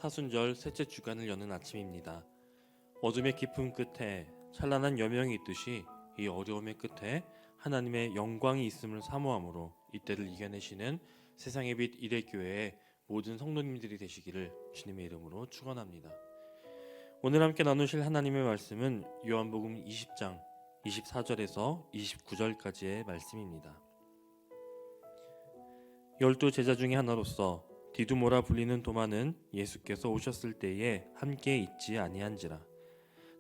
사순절 셋째 주간을 여는 아침입니다. 어둠의 깊은 끝에 찬란한 여명이 있듯이 이 어려움의 끝에 하나님의 영광이 있음을 사모함으로 이때를 이겨내시는 세상의 빛 이레교회의 모든 성도님들이 되시기를 주님의 이름으로 축원합니다. 오늘 함께 나누실 하나님의 말씀은 요한복음 20장 24절에서 29절까지의 말씀입니다. 12 제자 중에 하나로서 디두모라 불리는 도마는 예수께서 오셨을 때에 함께 있지 아니한지라.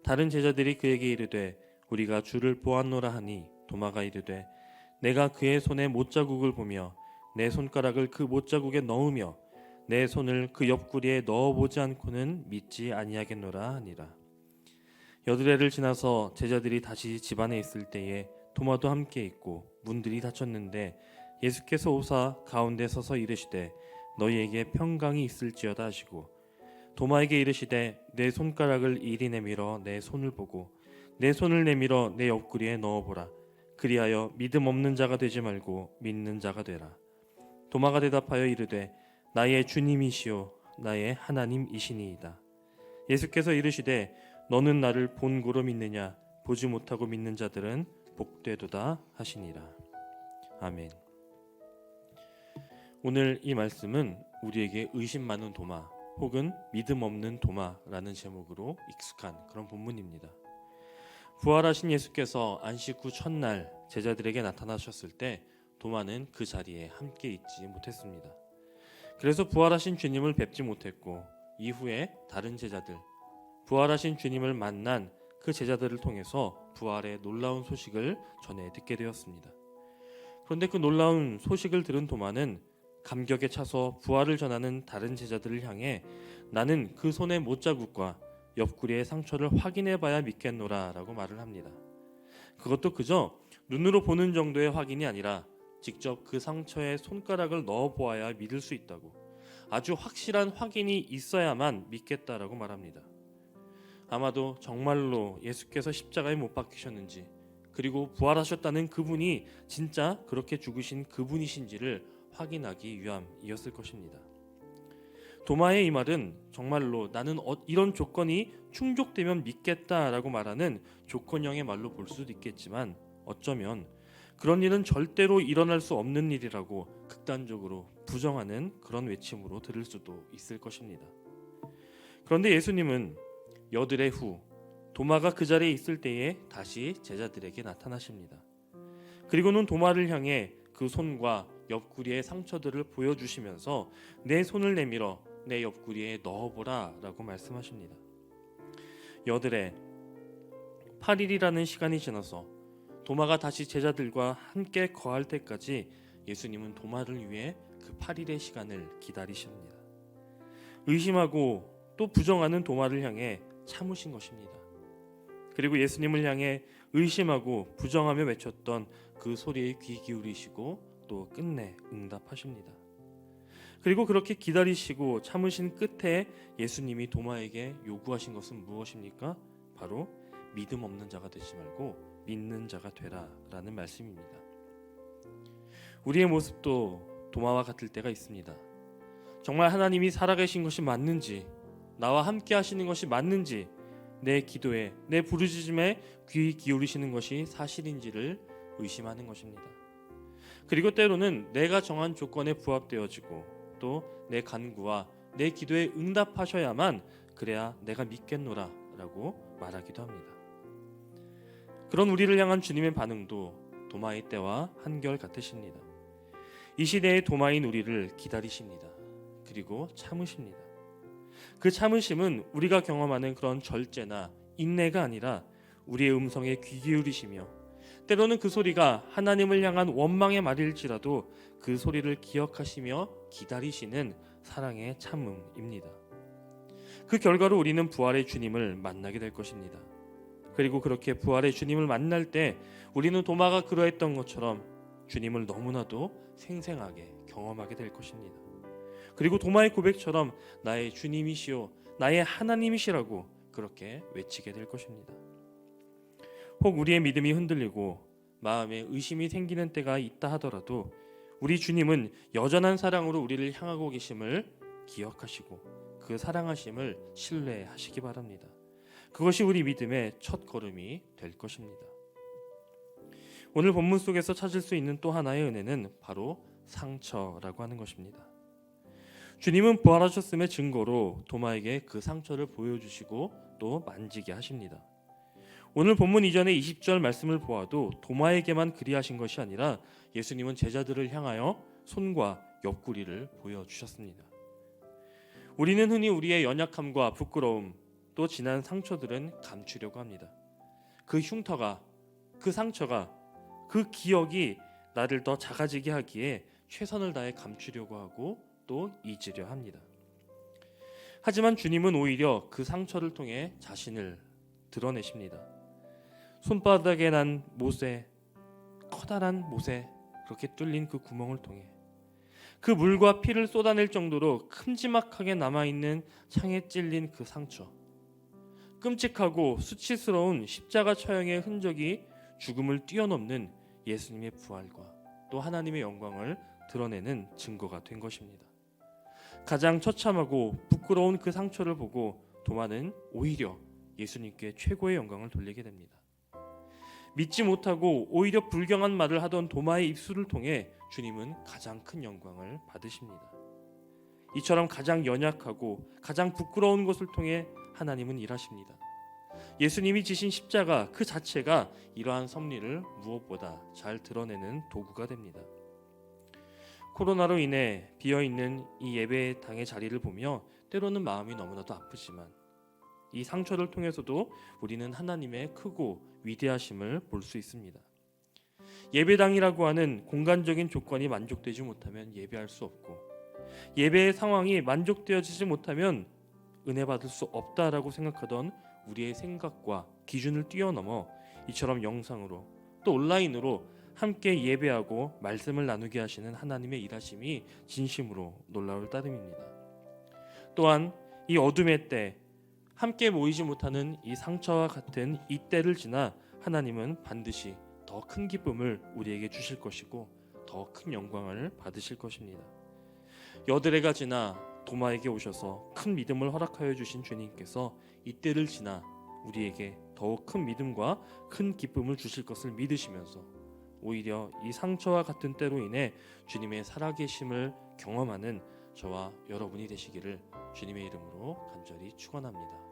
다른 제자들이 그에게 이르되 우리가 주를 보았노라 하니 도마가 이르되 내가 그의 손에 못자국을 보며 내 손가락을 그 못자국에 넣으며 내 손을 그 옆구리에 넣어보지 않고는 믿지 아니하겠노라 하니라. 여드레를 지나서 제자들이 다시 집안에 있을 때에 도마도 함께 있고 문들이 닫혔는데 예수께서 오사 가운데 서서 이르시되 너희에게 평강이 있을지어다 하시고 도마에게 이르시되 내 손가락을 이리 내밀어 내 손을 보고 내 손을 내밀어 내 옆구리에 넣어보라. 그리하여 믿음 없는 자가 되지 말고 믿는 자가 되라. 도마가 대답하여 이르되 나의 주님이시오 나의 하나님이시니이다. 예수께서 이르시되 너는 나를 본고로 믿느냐 보지 못하고 믿는 자들은 복되도다 하시니라. 아멘. 오늘 이 말씀은 우리에게 의심 많은 도마 혹은 믿음 없는 도마라는 제목으로 익숙한 그런 본문입니다. 부활하신 예수께서 안식 후 첫날 제자들에게 나타나셨을 때 도마는 그 자리에 함께 있지 못했습니다. 그래서 부활하신 주님을 뵙지 못했고 이후에 다른 제자들, 부활하신 주님을 만난 그 제자들을 통해서 부활의 놀라운 소식을 전해 듣게 되었습니다. 그런데 그 놀라운 소식을 들은 도마는 감격에 차서 부활을 전하는 다른 제자들을 향해 나는 그 손의 못자국과 옆구리의 상처를 확인해 봐야 믿겠노라 라고 말을 합니다. 그것도 그저 눈으로 보는 정도의 확인이 아니라 직접 그 상처에 손가락을 넣어 보아야 믿을 수 있다고, 아주 확실한 확인이 있어야만 믿겠다라고 말합니다. 아마도 정말로 예수께서 십자가에 못 박히셨는지, 그리고 부활하셨다는 그분이 진짜 그렇게 죽으신 그분이신지를 확인하기 위함이었을 것입니다. 도마의 이 말은 정말로 나는 이런 조건이 충족되면 믿겠다라고 말하는 조건형의 말로 볼 수도 있겠지만 어쩌면 그런 일은 절대로 일어날 수 없는 일이라고 극단적으로 부정하는 그런 외침으로 들을 수도 있을 것입니다. 그런데 예수님은 여드레 후 도마가 그 자리에 있을 때에 다시 제자들에게 나타나십니다. 그리고는 도마를 향해 그 손과 옆구리의 상처들을 보여주시면서 내 손을 내밀어 내 옆구리에 넣어보라 라고 말씀하십니다. 여드레 8일이라는 시간이 지나서 도마가 다시 제자들과 함께 거할 때까지 예수님은 도마를 위해 그 8일의 시간을 기다리십니다. 의심하고 또 부정하는 도마를 향해 참으신 것입니다. 그리고 예수님을 향해 의심하고 부정하며 외쳤던 그 소리에 귀 기울이시고 또 끝내 응답하십니다. 그리고 그렇게 기다리시고 참으신 끝에 예수님이 도마에게 요구하신 것은 무엇입니까? 바로 믿음 없는 자가 되지 말고 믿는 자가 되라 라는 말씀입니다. 우리의 모습도 도마와 같을 때가 있습니다. 정말 하나님이 살아계신 것이 맞는지, 나와 함께 하시는 것이 맞는지, 내 기도에, 내 부르짖음에 귀 기울이시는 것이 사실인지를 의심하는 것입니다. 그리고 때로는 내가 정한 조건에 부합되어지고 또 내 간구와 내 기도에 응답하셔야만 그래야 내가 믿겠노라 라고 말하기도 합니다. 그런 우리를 향한 주님의 반응도 도마의 때와 한결 같으십니다. 이 시대의 도마인 우리를 기다리십니다. 그리고 참으십니다. 그 참으심은 우리가 경험하는 그런 절제나 인내가 아니라 우리의 음성에 귀 기울이시며 때로는 그 소리가 하나님을 향한 원망의 말일지라도 그 소리를 기억하시며 기다리시는 사랑의 참음입니다. 그 결과로 우리는 부활의 주님을 만나게 될 것입니다. 그리고 그렇게 부활의 주님을 만날 때 우리는 도마가 그러했던 것처럼 주님을 너무나도 생생하게 경험하게 될 것입니다. 그리고 도마의 고백처럼 나의 주님이시오 나의 하나님이시라고 그렇게 외치게 될 것입니다. 혹 우리의 믿음이 흔들리고 마음에 의심이 생기는 때가 있다 하더라도 우리 주님은 여전한 사랑으로 우리를 향하고 계심을 기억하시고 그 사랑하심을 신뢰하시기 바랍니다. 그것이 우리 믿음의 첫 걸음이 될 것입니다. 오늘 본문 속에서 찾을 수 있는 또 하나의 은혜는 바로 상처라고 하는 것입니다. 주님은 부활하셨음의 증거로 도마에게 그 상처를 보여주시고 또 만지게 하십니다. 오늘 본문 이전의 20절 말씀을 보아도 도마에게만 그리하신 것이 아니라 예수님은 제자들을 향하여 손과 옆구리를 보여주셨습니다. 우리는 흔히 우리의 연약함과 부끄러움 또 지난 상처들은 감추려고 합니다. 그 흉터가, 그 상처가, 그 기억이 나를 더 작아지게 하기에 최선을 다해 감추려고 하고 또 잊으려 합니다. 하지만 주님은 오히려 그 상처를 통해 자신을 드러내십니다. 손바닥에 난 못에, 커다란 못에 그렇게 뚫린 그 구멍을 통해 그 물과 피를 쏟아낼 정도로 큼지막하게 남아있는 창에 찔린 그 상처, 끔찍하고 수치스러운 십자가 처형의 흔적이 죽음을 뛰어넘는 예수님의 부활과 또 하나님의 영광을 드러내는 증거가 된 것입니다. 가장 처참하고 부끄러운 그 상처를 보고 도마는 오히려 예수님께 최고의 영광을 돌리게 됩니다. 믿지 못하고 오히려 불경한 말을 하던 도마의 입술을 통해 주님은 가장 큰 영광을 받으십니다. 이처럼 가장 연약하고 가장 부끄러운 것을 통해 하나님은 일하십니다. 예수님이 지신 십자가 그 자체가 이러한 섭리를 무엇보다 잘 드러내는 도구가 됩니다. 코로나로 인해 비어있는 이 예배당의 자리를 보며 때로는 마음이 너무나도 아프지만 이 상처를 통해서도 우리는 하나님의 크고 위대하심을 볼 수 있습니다. 예배당이라고 하는 공간적인 조건이 만족되지 못하면 예배할 수 없고 예배의 상황이 만족되어지지 못하면 은혜 받을 수 없다라고 생각하던 우리의 생각과 기준을 뛰어넘어 이처럼 영상으로 또 온라인으로 함께 예배하고 말씀을 나누게 하시는 하나님의 일하심이 진심으로 놀라울 따름입니다. 또한 이 어둠의 때 함께 모이지 못하는 이 상처와 같은 이 때를 지나 하나님은 반드시 더 큰 기쁨을 우리에게 주실 것이고 더 큰 영광을 받으실 것입니다. 여드레가 지나 도마에게 오셔서 큰 믿음을 허락하여 주신 주님께서 이 때를 지나 우리에게 더욱 큰 믿음과 큰 기쁨을 주실 것을 믿으시면서 오히려 이 상처와 같은 때로 인해 주님의 살아계심을 경험하는 저와 여러분이 되시기를 주님의 이름으로 간절히 축원합니다.